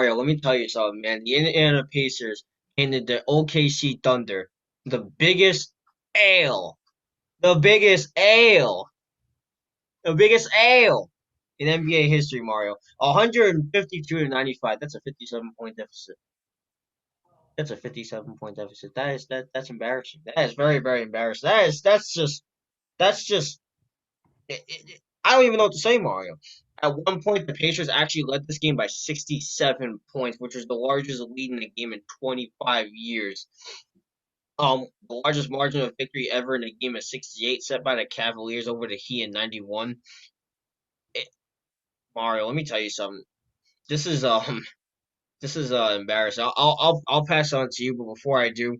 Mario, let me tell you something, man. The Indiana Pacers handed the OKC Thunder the biggest ale, the biggest ale, the biggest ale in NBA history, Mario. 152 to 95. That's a 57-point deficit. That's a 57-point deficit. That's embarrassing. That is very, very embarrassing. That's just I don't even know what to say, Mario. At one point, the Pacers actually led this game by 67 points, which was the largest lead in the game in 25 years. The largest margin of victory ever in a game is 68, set by the Cavaliers over the Heat in 91. It, Mario, let me tell you something. This is this is embarrassing. I'll pass on to you, but before I do,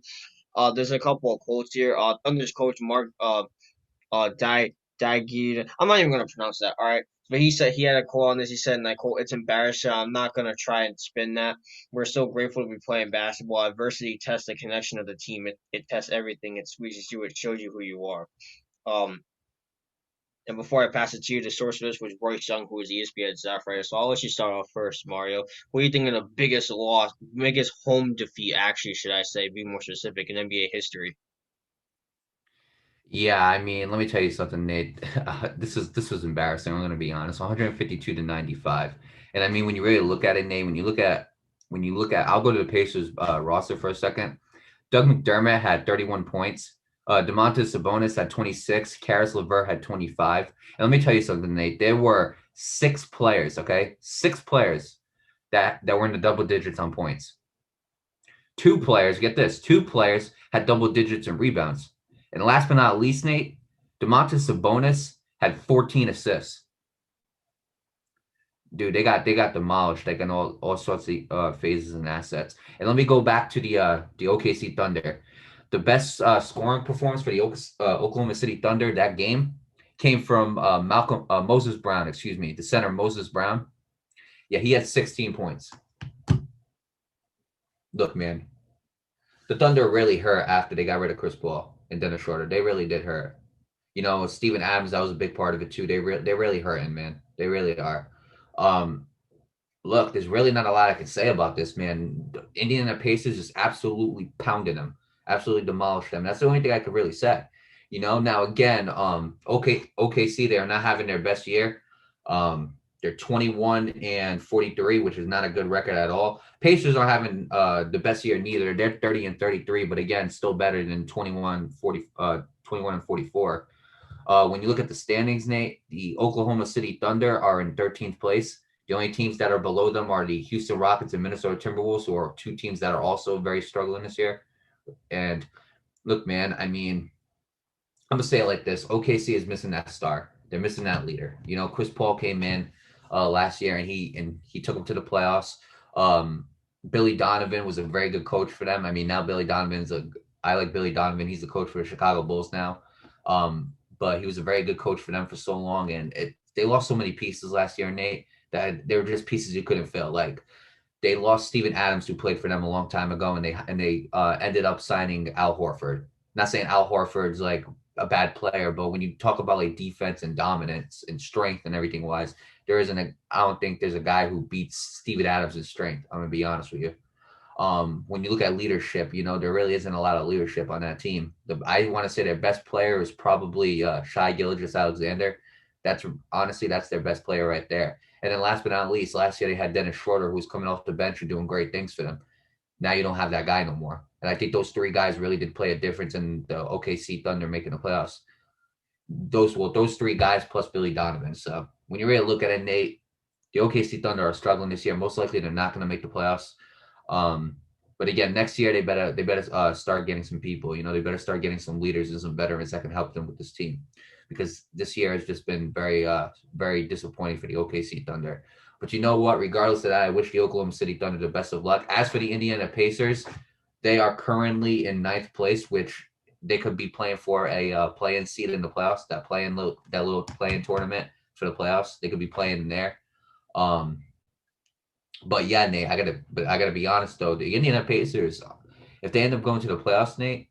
there's a couple of quotes here. Thunder's coach Mark Dagid. I'm not even gonna pronounce that. All right, but he said he had a quote on this. He said, and I quote, "It's embarrassing. I'm not gonna try and spin that. We're so grateful to be playing basketball. Adversity tests the connection of the team. It tests everything. It squeezes you. It shows you who you are." Um, and before I pass it to you, the source of this was Royce Young, who is ESPN staff writer. So I'll let you start off first, Mario. What do you think of the biggest loss, biggest home defeat, actually, should I say, be more specific, in NBA history? Yeah, I mean, let me tell you something, Nate. This was embarrassing. I'm going to be honest. 152 to 95, and I mean, when you really look at it, Nate, when you look at, I'll go to the Pacers roster for a second. Doug McDermott had 31 points. Domantas Sabonis had 26. Karis LeVert had 25. And let me tell you something, Nate. There were six players, okay, six players that were in the double digits on points. Two players, get this, two players had double digits in rebounds. And last but not least, Nate, Domantas Sabonis had 14 assists. Dude, they got demolished like in all sorts of phases and assets. And let me go back to the OKC Thunder. The best scoring performance for the Oklahoma City Thunder that game came from Malcolm Moses Brown, excuse me, the center Moses Brown. Yeah, he had 16 points. Look, man, the Thunder really hurt after they got rid of Chris Paul and Dennis Schroeder. They really did hurt. You know, Steven Adams, that was a big part of it too. They're really hurting, man. They really are. Um, Look, there's really not a lot I can say about this, man. The Indiana Pacers just absolutely pounded them, absolutely demolished them. That's the only thing I could really say. You know, now again, OKC, they are not having their best year. They're 21 and 43, which is not a good record at all. Pacers are having the best year neither. They're 30 and 33, but again, still better than 21 and 44. When you look at the standings, Nate, the Oklahoma City Thunder are in 13th place. The only teams that are below them are the Houston Rockets and Minnesota Timberwolves, who are two teams that are also very struggling this year. And look, man, I mean, I'm gonna say it like this: OKC is missing that star. They're missing that leader. You know, Chris Paul came in last year and he took them to the playoffs. Um, Billy Donovan was a very good coach for them. I mean, now Billy Donovan's a I like Billy Donovan. He's the coach for the Chicago Bulls now. But he was a very good coach for them for so long, and they lost so many pieces last year, Nate, that they were just pieces you couldn't fill. Like they lost Steven Adams, who played for them a long time ago, and they ended up signing Al Horford. Not saying Al Horford's like a bad player, but when you talk about like defense and dominance and strength and everything wise, there isn't a. I don't think there's a guy who beats Steven Adams in strength. I'm gonna be honest with you. When you look at leadership, you know there really isn't a lot of leadership on that team. I want to say their best player is probably Shai Gilgeous-Alexander. That's honestly that's their best player right there. And then last but not least, last year they had Dennis Schroeder, who's coming off the bench and doing great things for them. Now you don't have that guy no more. And I think those three guys really did play a difference in the OKC Thunder making the playoffs. Those three guys plus Billy Donovan. So when you really look at it, Nate, the OKC Thunder are struggling this year. Most likely they're not going to make the playoffs. Um, but again, next year they better start getting some people. You know, they better start getting some leaders and some veterans that can help them with this team, because this year has just been very disappointing for the OKC Thunder. But you know what? Regardless of that, I wish the Oklahoma City Thunder the best of luck. As for the Indiana Pacers, they are currently in ninth place, which they could be playing for a play-in seed in the playoffs. That little play-in tournament for the playoffs, they could be playing in there. Um, but yeah, Nate, I gotta be honest though. The Indiana Pacers, if they end up going to the playoffs, Nate,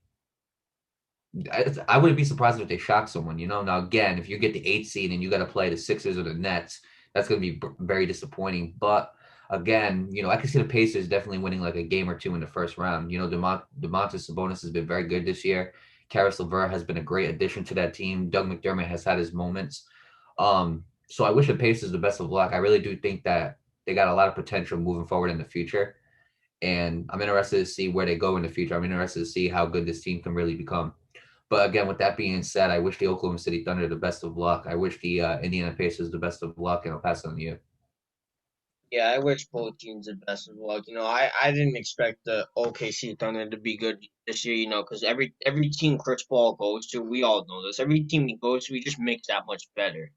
I wouldn't be surprised if they shock someone. You know, now again, if you get the eighth seed and you got to play the Sixers or the Nets, that's going to be very disappointing. But again, I can see the Pacers definitely winning like a game or two in the first round. Domantas Sabonis has been very good this year. Karis LeVert has been a great addition to that team. Doug McDermott has had his moments. So I wish the Pacers the best of luck. I really do think that they got a lot of potential moving forward in the future. And I'm interested to see where they go in the future. I'm interested to see how good this team can really become. But again, with that being said, I wish the Oklahoma City Thunder the best of luck. I wish the Indiana Pacers the best of luck, and I'll pass it on to you. Yeah, I wish both teams the best of luck. I didn't expect the OKC Thunder to be good this year. Because every team Chris Paul goes to, we all know this. Every team he goes to, he just makes that much better.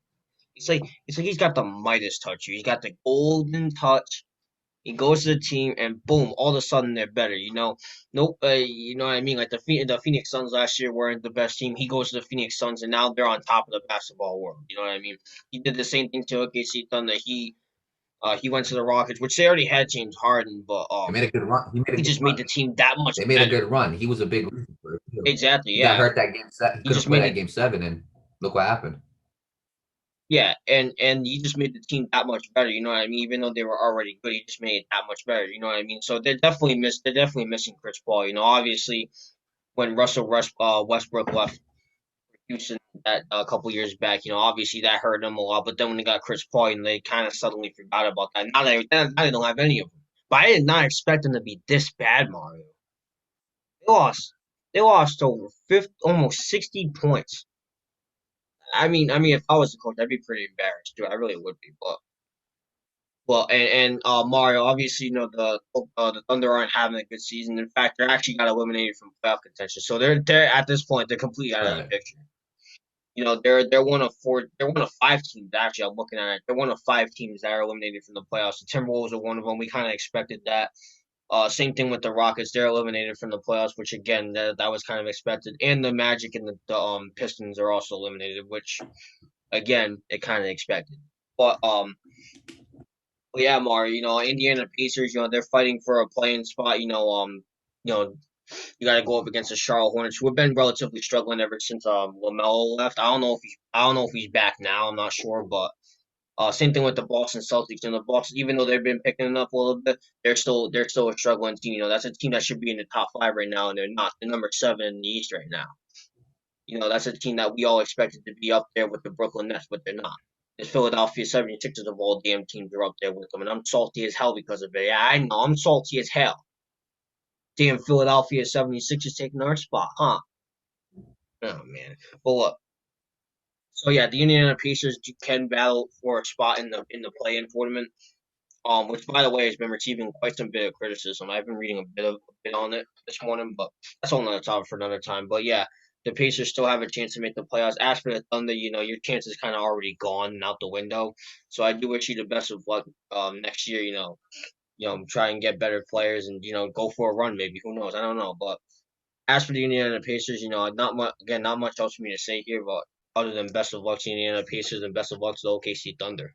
It's like he's got the Midas touch. He's got the golden touch. He goes to the team, and boom, all of a sudden they're better. Nope. You know what I mean? Like the Phoenix Suns last year weren't the best team. He goes to the Phoenix Suns, and now they're on top of the basketball world. You know what I mean? He did the same thing to OKC Thunder. He went to the Rockets, which they already had James Harden, but He made a good run. He made a he good just made run. the team that much They made a better. good run. He was a big reason for it too. Exactly. He got Yeah. hurt that game seven. He He couldn't just play made that it. game seven, and look what happened. Yeah, and he just made the team that much better. You know what I mean? Even though they were already good, he just made it that much better. You know what I mean? So they're definitely missing Chris Paul. Obviously when Westbrook left Houston that a couple years back, obviously that hurt them a lot. But then when they got Chris Paul, they kind of suddenly forgot about that. Now they don't have any of them. But I did not expect them to be this bad, Mario. They lost. They lost over 50, almost 60 points. I mean, if I was the coach, I'd be pretty embarrassed too. I really would be. But well, and Mario, obviously, the Thunder aren't having a good season. In fact, they're actually got eliminated from playoff contention. So they're at this point they're completely out of the Right. picture. They're one of four. They're one of five teams. Actually, I'm looking at it. They're one of five teams that are eliminated from the playoffs. The Timberwolves are one of them. We kind of expected that. Same thing with the Rockets. They're eliminated from the playoffs, which again that was kind of expected. And the Magic and the Pistons are also eliminated, which again it kind of expected. But yeah, Mario. Indiana Pacers. They're fighting for a playing spot. You know, you got to go up against the Charlotte Hornets, who have been relatively struggling ever since Lamelo left. I don't know if he's back now. I'm not sure, but same thing with the Boston Celtics. The Boston, even though they've been picking it up a little bit, they're still a struggling team. That's a team that should be in the top five right now, and they're not. They're number 7 in the East right now. That's a team that we all expected to be up there with the Brooklyn Nets, but they're not. The Philadelphia 76ers of all damn teams are up there with them, and I'm salty as hell because of it. Yeah, I know, I'm salty as hell. Damn Philadelphia 76ers taking our spot, huh? Oh man. But look, so yeah, the Indiana Pacers can battle for a spot in the play-in tournament. Which by the way has been receiving quite some bit of criticism. I've been reading a bit on it this morning, but that's all another topic for another time. But yeah, the Pacers still have a chance to make the playoffs. As for the Thunder, your chance is kind of already gone and out the window. So I do wish you the best of luck next year. Try and get better players and go for a run. Maybe who knows? I don't know. But as for the Indiana Pacers, not much else for me to say here. But other than best of luck to the Indiana Pacers and best of luck to the OKC Thunder.